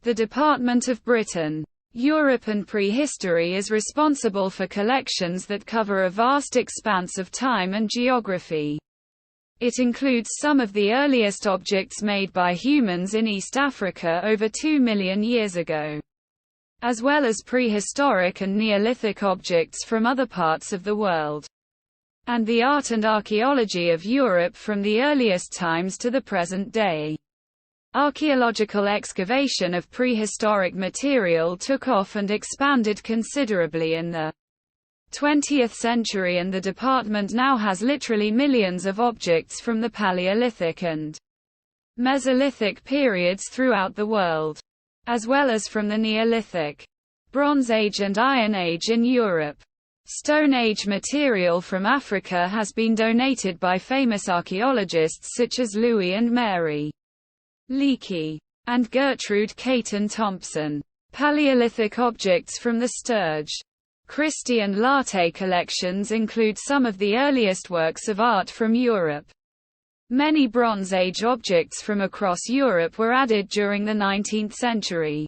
The Department of Britain, Europe and Prehistory is responsible for collections that cover a vast expanse of time and geography. It includes some of the earliest objects made by humans in East Africa over 2 million years ago, as well as prehistoric and Neolithic objects from other parts of the world, and the art and archaeology of Europe from the earliest times to the present day. Archaeological excavation of prehistoric material took off and expanded considerably in the 20th century, and the department now has literally millions of objects from the Paleolithic and Mesolithic periods throughout the world, as well as from the Neolithic, Bronze Age and Iron Age in Europe. Stone Age material from Africa has been donated by famous archaeologists such as Louis and Mary Leakey and Gertrude Caton Thompson. Paleolithic objects from the Sturge, Christie and Lartey collections include some of the earliest works of art from Europe. Many Bronze Age objects from across Europe were added during the 19th century,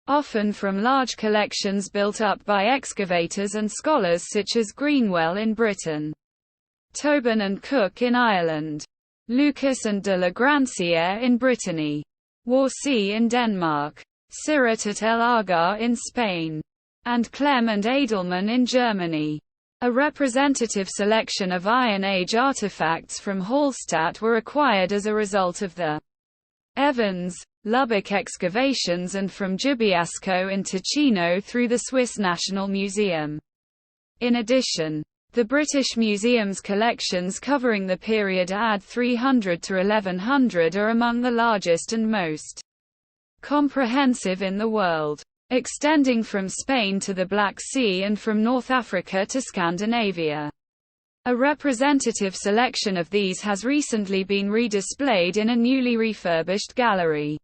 often from large collections built up by excavators and scholars such as Greenwell in Britain, Tobin and Cook in Ireland, Lucas and de la Grancière in Brittany, Warsi in Denmark, Sirat at El Agar in Spain, and Clem and Edelman in Germany. A representative selection of Iron Age artifacts from Hallstatt were acquired as a result of the Evans, Lubbock excavations and from Giubiasco in Ticino through the Swiss National Museum. In addition, the British Museum's collections covering the period AD 300 to 1100 are among the largest and most comprehensive in the world, extending from Spain to the Black Sea and from North Africa to Scandinavia. A representative selection of these has recently been redisplayed in a newly refurbished gallery.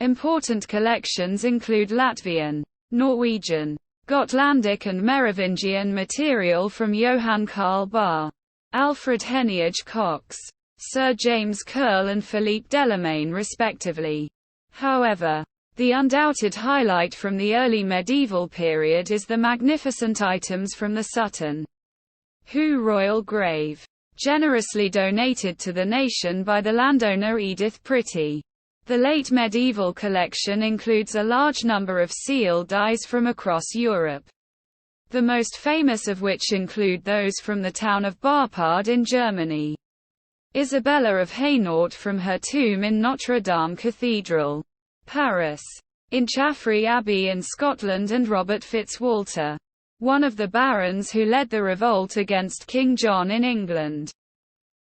Important collections include Latvian, Norwegian, Gotlandic and Merovingian material from Johann Karl Barr, Alfred Heneage Cox, Sir James Curle and Philippe Delamain respectively. However, the undoubted highlight from the early medieval period is the magnificent items from the Sutton Hoo royal grave, generously donated to the nation by the landowner Edith Pretty. The late medieval collection includes a large number of seal dies from across Europe, the most famous of which include those from the town of Barpard in Germany, Isabella of Hainaut from her tomb in Notre Dame Cathedral, Paris, Inchaffrey Abbey in Scotland, and Robert Fitzwalter, one of the barons who led the revolt against King John in England.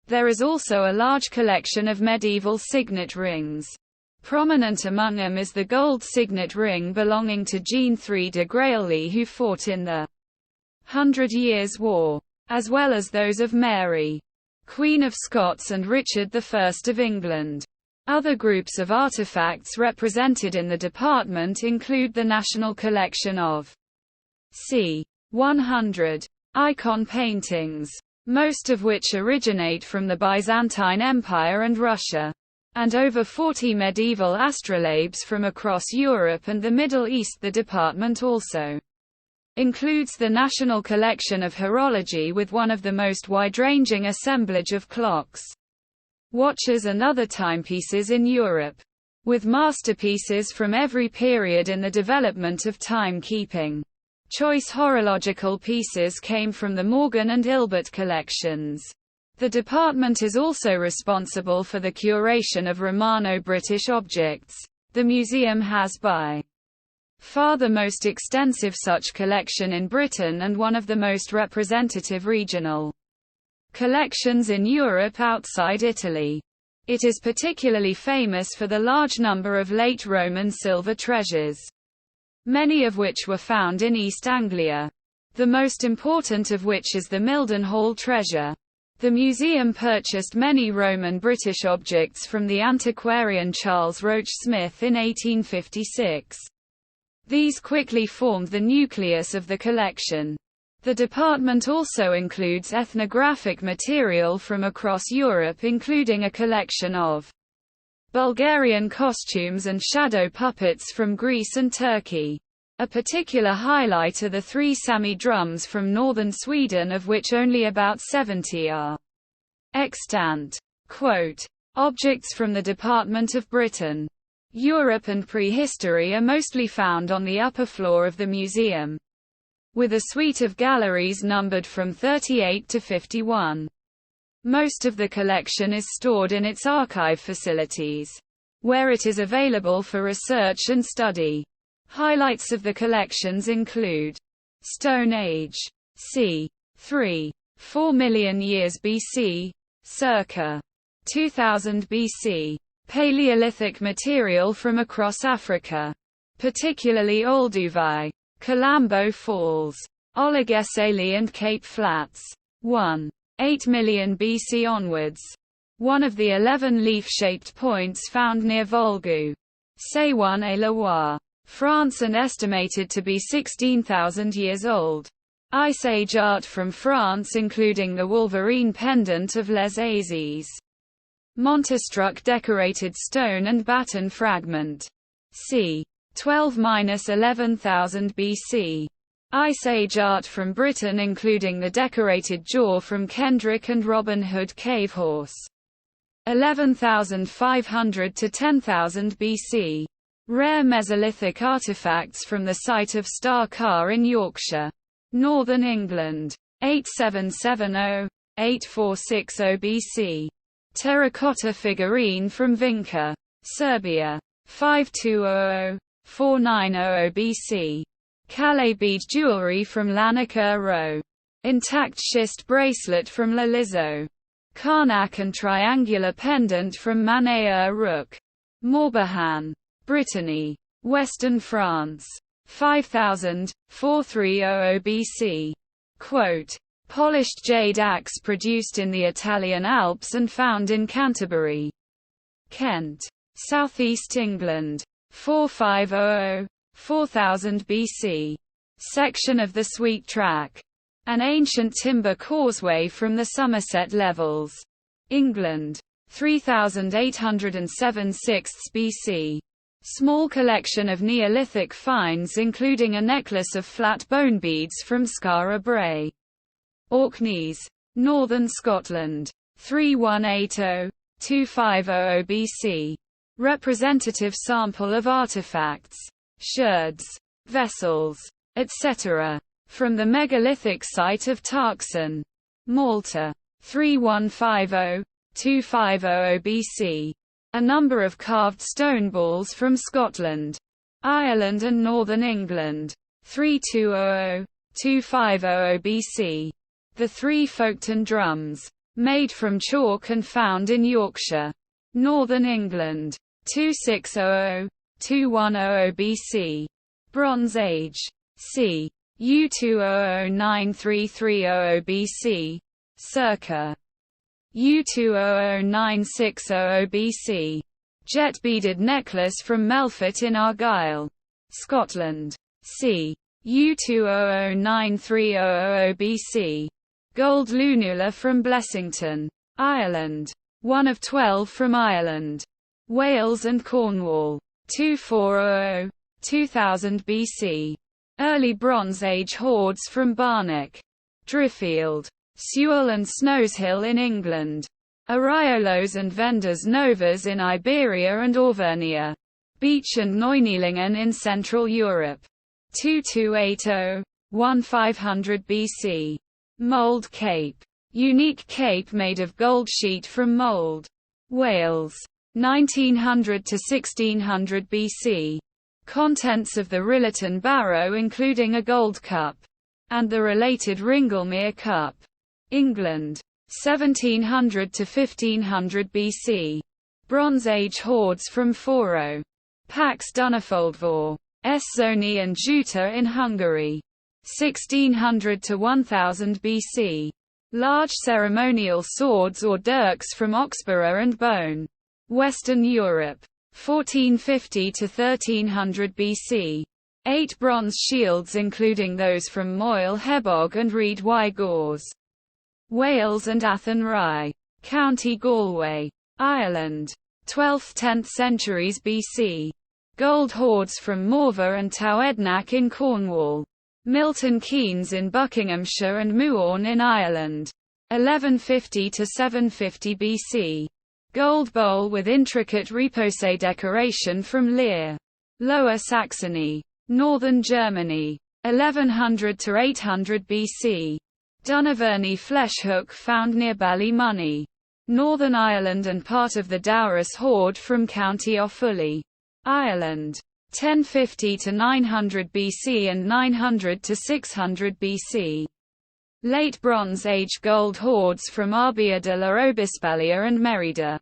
There is also a large collection of medieval signet rings. Prominent among them is the gold signet ring belonging to Jean III de Grailly, who fought in the 100 Years' War, as well as those of Mary, Queen of Scots, and Richard I of England. Other groups of artifacts represented in the department include the National Collection of c. 100 icon paintings, most of which originate from the Byzantine Empire and Russia, and over 40 medieval astrolabes from across Europe and the Middle East. The department also includes the National Collection of Horology, with one of the most wide-ranging assemblage of clocks, watches and other timepieces in Europe, with masterpieces from every period in the development of timekeeping. Choice horological pieces came from the Morgan and Ilbert collections. The department is also responsible for the curation of Romano-British objects. The museum has by far the most extensive such collection in Britain and one of the most representative regional collections in Europe outside Italy. It is particularly famous for the large number of late Roman silver treasures, many of which were found in East Anglia, the most important of which is the Mildenhall treasure. The museum purchased many Roman British objects from the antiquarian Charles Roach Smith in 1856. These quickly formed the nucleus of the collection. The department also includes ethnographic material from across Europe, including a collection of Bulgarian costumes and shadow puppets from Greece and Turkey. A particular highlight are the 3 Sami drums from northern Sweden, of which only about 70 are extant. Quote, objects from the Department of Britain. Europe and prehistory are mostly found on the upper floor of the museum, with a suite of galleries numbered from 38 to 51. Most of the collection is stored in its archive facilities, where it is available for research and study. Highlights of the collections include Stone Age, c. 3-4 million years BC, circa 2000 BC. Paleolithic material from across Africa, particularly Olduvai, Kalambo Falls, Oligocene and Cape Flats. 1.8 million BC onwards. One of the 11 leaf-shaped points found near Volgu, Saône-et-Loire, France, and estimated to be 16,000 years old. Ice Age art from France, including the Wolverine pendant of Les Azys. Montestruc decorated stone and baton fragment. c. 12–11,000 BC. Ice Age art from Britain, including the decorated jaw from Kendrick and Robin Hood cave horse. 11,500 to 10,000 BC. Rare Mesolithic artifacts from the site of Star Car in Yorkshire, northern England. 8770–8460 BC. Terracotta figurine from Vinca, Serbia. 5200–4900 BC. Calais bead jewelry from Lanaka Row. Intact schist bracelet from La Lizzo. Karnak and triangular pendant from Manea Rook. Morbihan, Brittany, Western France. 5000–4300 BC. Quote, polished jade axe produced in the Italian Alps and found in Canterbury, Kent, southeast England. 4500–4000 BC. Section of the Sweet Track. An ancient timber causeway from the Somerset Levels, England. 3807 6 BC. Small collection of Neolithic finds, including a necklace of flat bone beads from Skara Brae, Orkneys, northern Scotland. 3180–2500 BC. Representative sample of artifacts, sherds, vessels, etc. from the megalithic site of Tarkson, Malta. 3150–250 BC. A number of carved stone balls from Scotland, Ireland and northern England. 3200–250 BC. The 3 Folkestone drums, made from chalk and found in Yorkshire, northern England. 2600–2100 BC. Bronze Age. c. U200–9330 BC, circa U200–9600 BC. Jet beaded necklace from Melfort in Argyll, Scotland. c. U200–9300 BC. Gold lunula from Blessington, Ireland. One of 12 from Ireland, Wales and Cornwall. 2400–2000 BC. Early Bronze Age hoards from Barnack, Driffield, Sewell and Snowshill in England. Ariolos and Vendas Novas in Iberia and Auvergne. Beach and Neunilingen in Central Europe. 2280–1500 BC. Mould Cape. Unique cape made of gold sheet from mould. Wales. 1900 to 1600 BC. Contents of the Rilliton Barrow, including a gold cup and the related Ringlemere cup. England. 1700 to 1500 BC. Bronze Age hoards from Foro, Pax Dunafoldvor, Eszony and Juta in Hungary. 1600 to 1000 BC. Large ceremonial swords or dirks from Oxborough and Bone, Western Europe. 1450 to 1300 BC. 8 bronze shields, including those from Moyle Hebog and Reed y Gors, Wales and Athenry, County Galway, Ireland. 12th–10th centuries BC. Gold hoards from Morva and Towednac in Cornwall. Milton Keynes in Buckinghamshire and Muorn in Ireland. 1150–750 BC. Gold bowl with intricate repoussé decoration from Leer. Lower Saxony. Northern Germany. 1100–800 BC. Dunaverny flesh hook found near Ballymoney. Northern Ireland and part of the Dowras hoard from County Offaly, Ireland. 1050–900 BC and 900–600 BC. Late Bronze Age gold hoards from Arbia de la Obispalia and Mérida,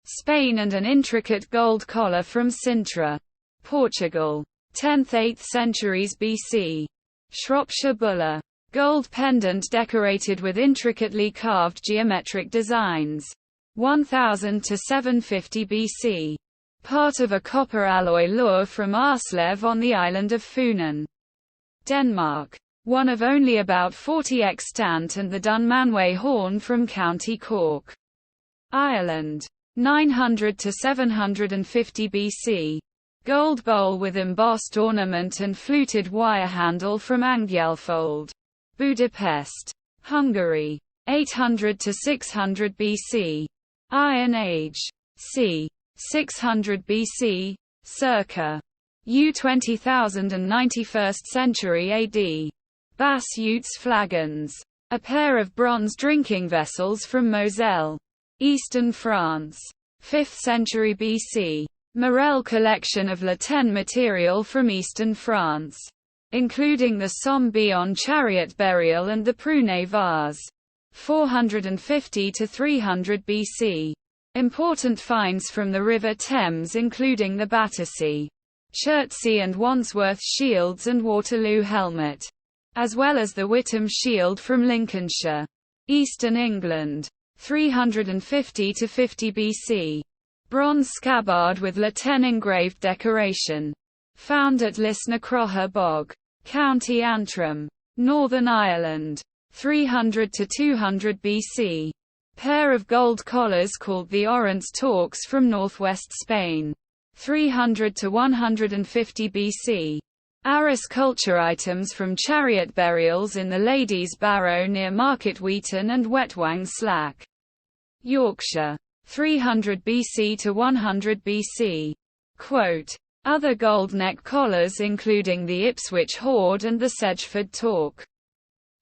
Spain, and an intricate gold collar from Sintra, Portugal. 10th–8th centuries BC. Shropshire Buller. Gold pendant decorated with intricately carved geometric designs. 1000–750 BC. Part of a copper alloy lure from Arslev on the island of Funen, Denmark. One of only about 40 extant, and the Dunmanway horn from County Cork, Ireland. 900–750 BC. Gold bowl with embossed ornament and fluted wire handle from Angyalfold, Budapest, Hungary. 800–600 BC. Iron Age. c. 600 BC, circa. U-20,000 and 91st century AD. Bass Utes flagons. A pair of bronze drinking vessels from Moselle, eastern France. 5th century BC. Morel collection of latten material from eastern France, including the Somme-Bion chariot burial and the Prunet vase. 450–300 BC. Important finds from the River Thames including the Battersea, Chertsey and Wandsworth shields and Waterloo helmet, as well as the Witham shield from Lincolnshire, eastern England. 350–50 BC. Bronze scabbard with latten engraved decoration, found at Lisnacrocha Bog, County Antrim, Northern Ireland. 300–200 BC. Pair of gold collars called the Orants Torques from northwest Spain. 300–150 BC. Arras culture items from chariot burials in the Ladies' Barrow near Market Wheaton and Wetwang Slack, Yorkshire. 300 BC to 100 BC. Quote, other gold neck collars including the Ipswich hoard and the Sedgeford Torque,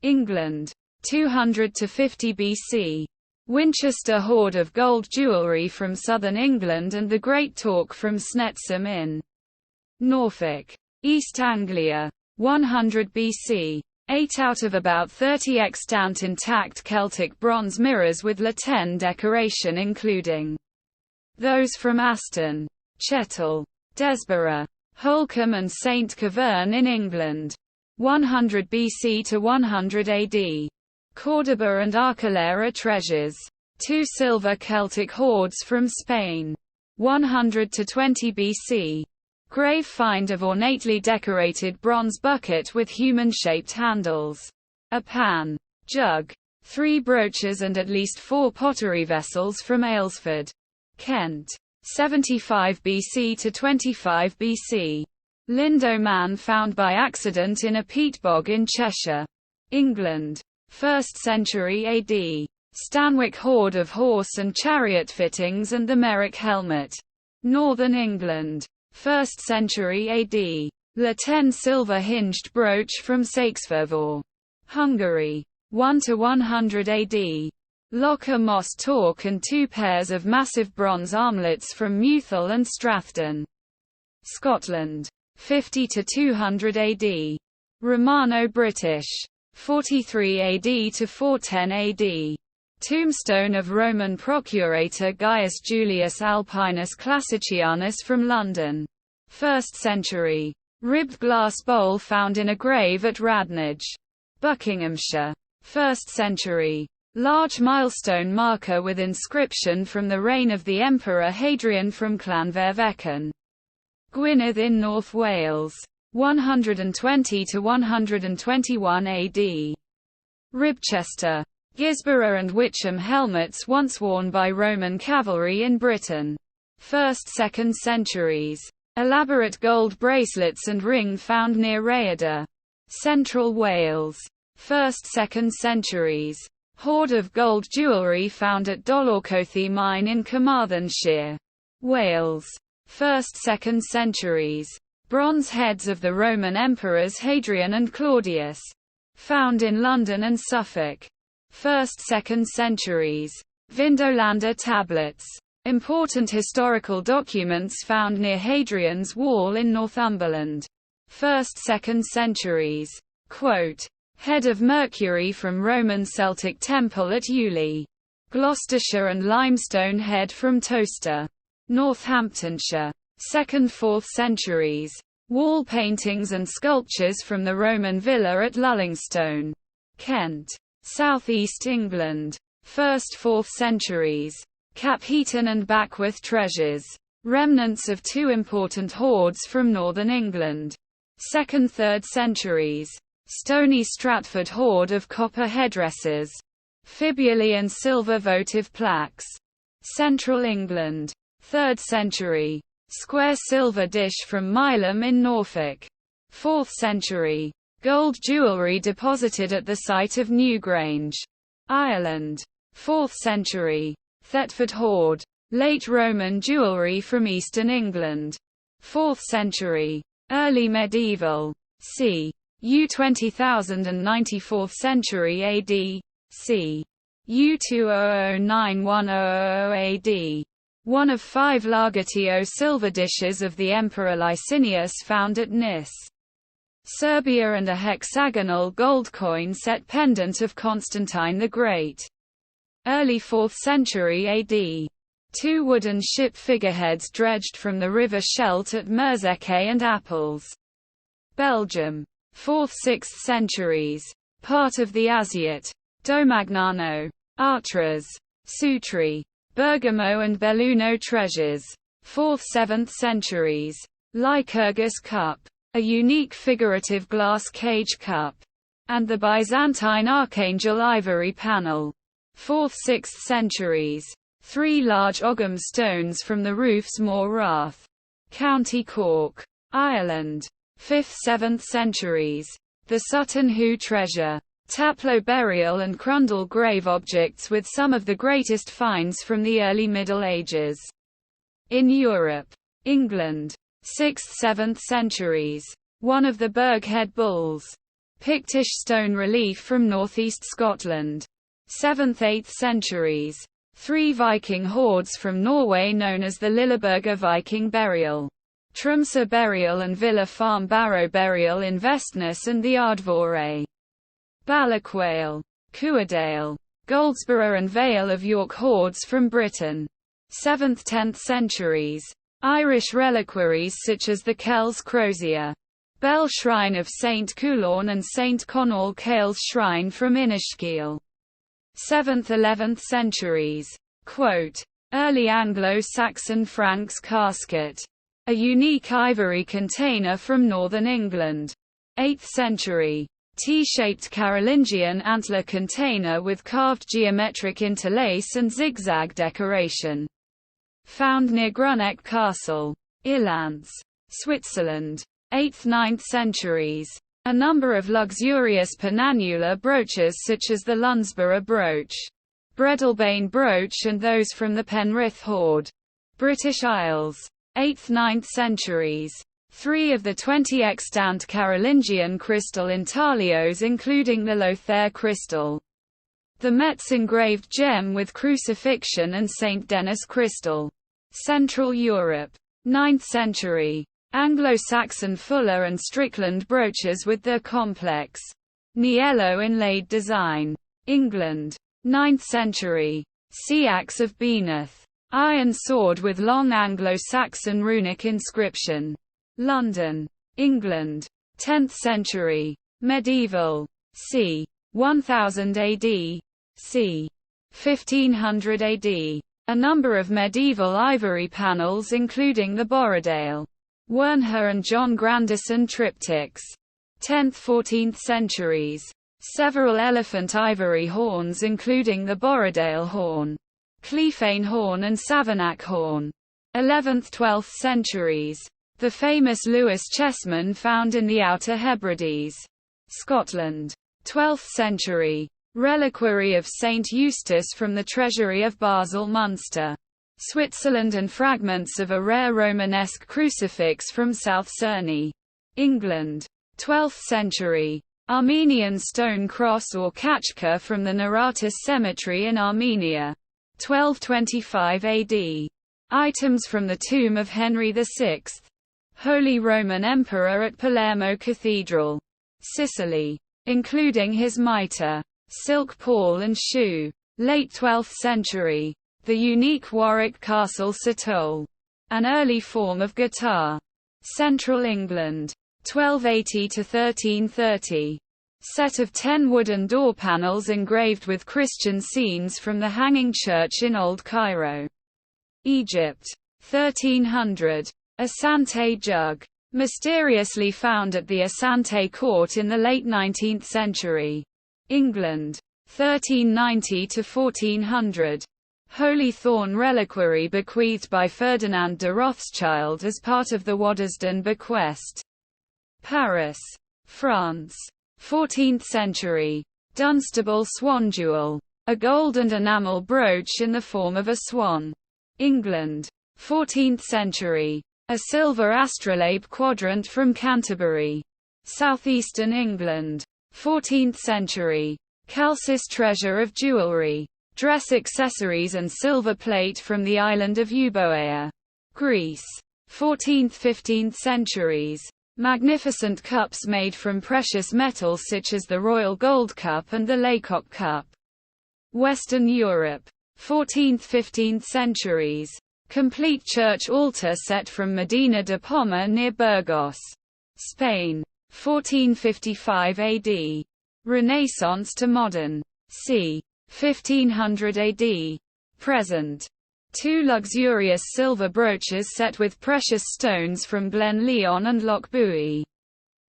England. 200–50 BC. Winchester hoard of gold jewellery from southern England and the Great Torque from Snetsum in Norfolk, East Anglia. 100 BC. 8 out of about 30 extant intact Celtic bronze mirrors with latten decoration including those from Aston, Chettle, Desborough, Holcombe and St. Keverne in England. 100 BC to 100 AD. Córdoba and Arcolera treasures. 2 silver Celtic hoards from Spain. 100–20 BC. Grave find of ornately decorated bronze bucket with human-shaped handles. A pan, jug, 3 brooches and at least 4 pottery vessels from Aylesford, Kent. 75 BC to 25 BC. Lindo man found by accident in a peat bog in Cheshire, England. 1st century AD. Stanwick hoard of horse and chariot fittings and the Merrick helmet, Northern England. 1st century AD. Latten silver hinged brooch from Saxvervor, Hungary. 1–100 AD. Locher Moss Torque and 2 pairs of massive bronze armlets from Meuthal and Strathdon, Scotland. 50–200 AD. Romano-British. 43 AD to 410 AD. Tombstone of Roman procurator Gaius Julius Alpinus Classicianus from London. 1st century. Ribbed glass bowl found in a grave at Radnage, Buckinghamshire. 1st century. Large milestone marker with inscription from the reign of the Emperor Hadrian from Llanfairfechan, Gwynedd in North Wales. 120–121 AD. Ribchester, Gisborough and Witcham helmets once worn by Roman cavalry in Britain. 1st–2nd centuries. Elaborate gold bracelets and ring found near Rhayader, Central Wales. 1st–2nd centuries. Hoard of gold jewellery found at Dolaucothi mine in Carmarthenshire, Wales. 1st–2nd centuries. Bronze heads of the Roman emperors Hadrian and Claudius, found in London and Suffolk. 1st–2nd centuries. Vindolanda tablets. Important historical documents found near Hadrian's Wall in Northumberland. 1st–2nd centuries. Quote, head of Mercury from Roman Celtic temple at Ely, Gloucestershire, and limestone head from Towcester, Northamptonshire. 2nd–4th centuries. Wall paintings and sculptures from the Roman villa at Lullingstone, Kent, South East England. 1st–4th centuries. Capheaton and Backworth treasures. Remnants of two important hoards from northern England. 2nd–3rd centuries. Stony Stratford hoard of copper headdresses, fibulae and silver votive plaques. Central England. 3rd century. Square silver dish from Milam in Norfolk. 4th century. Gold jewellery deposited at the site of Newgrange, Ireland. 4th century. Thetford hoard. Late Roman jewellery from eastern England. 4th century. Early medieval. C. U 20,000 and 94th century AD. C. U 2009-1100 AD. One of 5 Largatio silver dishes of the Emperor Licinius found at Nis, Serbia, and a hexagonal gold coin set pendant of Constantine the Great. Early 4th century AD. 2 wooden ship figureheads dredged from the river Scheldt at Merzeke and Apples, Belgium. 4th–6th centuries. Part of the Asiat, Domagnano, Artras, Sutri, Bergamo and Belluno treasures. 4th–7th centuries. Lycurgus cup, a unique figurative glass cage cup, and the Byzantine Archangel ivory panel. 4th–6th centuries. 3 large Ogham stones from the roofs Moor Rath, County Cork, Ireland. 5th–7th centuries. The Sutton Hoo treasure, Taplow burial and Crundle grave objects with some of the greatest finds from the early Middle Ages. In Europe. England. 6th–7th centuries. One of the Burghead bulls. Pictish stone relief from northeast Scotland. 7th–8th centuries. 3 Viking hoards from Norway known as the Lilleberga Viking burial, Tromsø burial and Villa Farm Barrow burial in Vestnes and the Ardvore. Ballochwale, Cuerdale, Goldsborough and Vale of York hoards from Britain. 7th–10th centuries. Irish reliquaries such as the Kells Crozier, Bell Shrine of St. Coulorn and St. Conall Cales Shrine from Inishkiel. 7th–11th centuries. Quote, early Anglo-Saxon Frank's casket, a unique ivory container from northern England. 8th century. T-shaped Carolingian antler container with carved geometric interlace and zigzag decoration. Found near Gruneck Castle, Ilance, Switzerland. 8th–9th centuries. A number of luxurious penannular brooches such as the Lunsborough brooch, Breadalbane brooch and those from the Penrith hoard, British Isles. 8th–9th centuries. 3 of the 20 extant Carolingian crystal intaglios including the Lothair crystal, the Metz engraved gem with crucifixion and St. Denis crystal. Central Europe. 9th century. Anglo-Saxon Fuller and Strickland brooches with their complex niello inlaid design. England. 9th century. Seax of Beaneth, iron sword with long Anglo-Saxon runic inscription. London, England. 10th century. Medieval. c. 1000 AD. c. 1500 AD. A number of medieval ivory panels including the Borrowdale, Wernher and John Grandison triptychs. 10th–14th centuries. Several elephant ivory horns including the Borrowdale horn, Clephane horn and Savernake horn. 11th–12th centuries. The famous Lewis chessmen found in the Outer Hebrides, Scotland. 12th century. Reliquary of Saint Eustace from the treasury of Basel, Munster, Switzerland, and fragments of a rare Romanesque crucifix from South Cerny, England. 12th century. Armenian stone cross or kachka from the Naratis cemetery in Armenia. 1225 AD. Items from the tomb of Henry VI, Holy Roman Emperor at Palermo Cathedral, Sicily, including his mitre, silk pall and shoe. Late 12th century. The unique Warwick Castle Satole, an early form of guitar. Central England. 1280 to 1330. Set of 10 wooden door panels engraved with Christian scenes from the Hanging Church in Old Cairo, Egypt. 1300. Asante jug. Mysteriously found at the Asante court in the late 19th century. England. 1390 to 1400. Holy Thorn reliquary bequeathed by Ferdinand de Rothschild as part of the Waddesdon bequest. Paris, France. 14th century. Dunstable swan jewel. A gold and enamel brooch in the form of a swan. England. 14th century. A silver astrolabe quadrant from Canterbury, southeastern England. 14th century. Chalcis treasure of jewelry, dress accessories and silver plate from the island of Euboea, Greece. 14th–15th centuries. Magnificent cups made from precious metals such as the Royal Gold Cup and the Laycock Cup. Western Europe. 14th–15th centuries. Complete church altar set from Medina de Pomar near Burgos, Spain. 1455 AD. Renaissance to modern. c. 1500 AD. Present. 2 luxurious silver brooches set with precious stones from Glen Lyon and Loch Buie,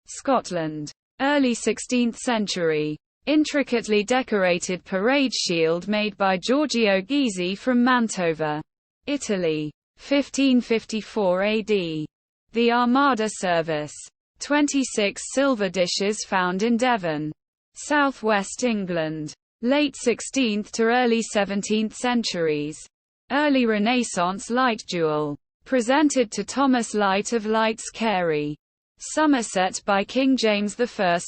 Scotland. Early 16th century. Intricately decorated parade shield made by Giorgio Ghisi from Mantova, Italy. 1554 AD. The Armada service. 26 silver dishes found in Devon, southwest England. Late 16th to early 17th centuries. Early Renaissance light jewel. Presented to Thomas Light of Lights Carey, Somerset by King James I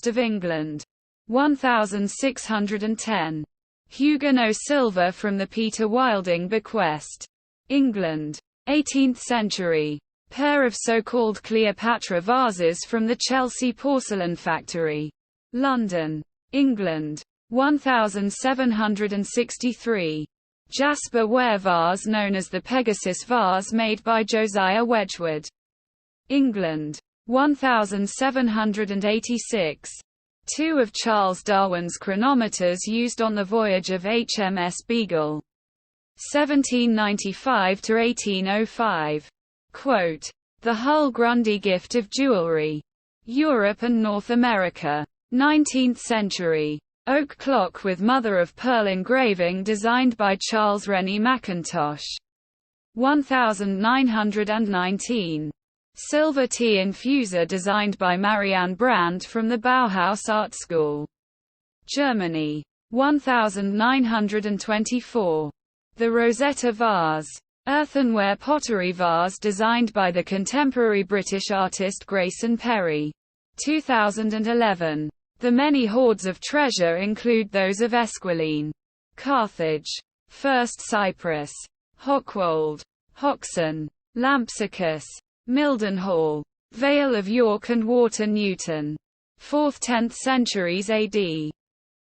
of England. 1610. Huguenot silver from the Peter Wilding bequest. England. 18th century. Pair of so-called Cleopatra vases from the Chelsea Porcelain Factory, London, England. 1763. Jasper ware vase known as the Pegasus vase made by Josiah Wedgwood, England. 1786. 2 of Charles Darwin's chronometers used on the voyage of HMS Beagle, 1795 to 1805. Quote, the Hull Grundy gift of jewelry. Europe and North America. 19th century. Oak clock with mother of pearl engraving designed by Charles Rennie Mackintosh. 1919. Silver tea infuser designed by Marianne Brandt from the Bauhaus Art School, Germany. 1924. The Rosetta vase. Earthenware pottery vase designed by the contemporary British artist Grayson Perry. 2011. The many hoards of treasure include those of Esquiline, Carthage, First Cyprus, Hochwold, Hoxton, Lampsacus, Mildenhall, Vale of York and Water Newton. 4th–10th centuries AD.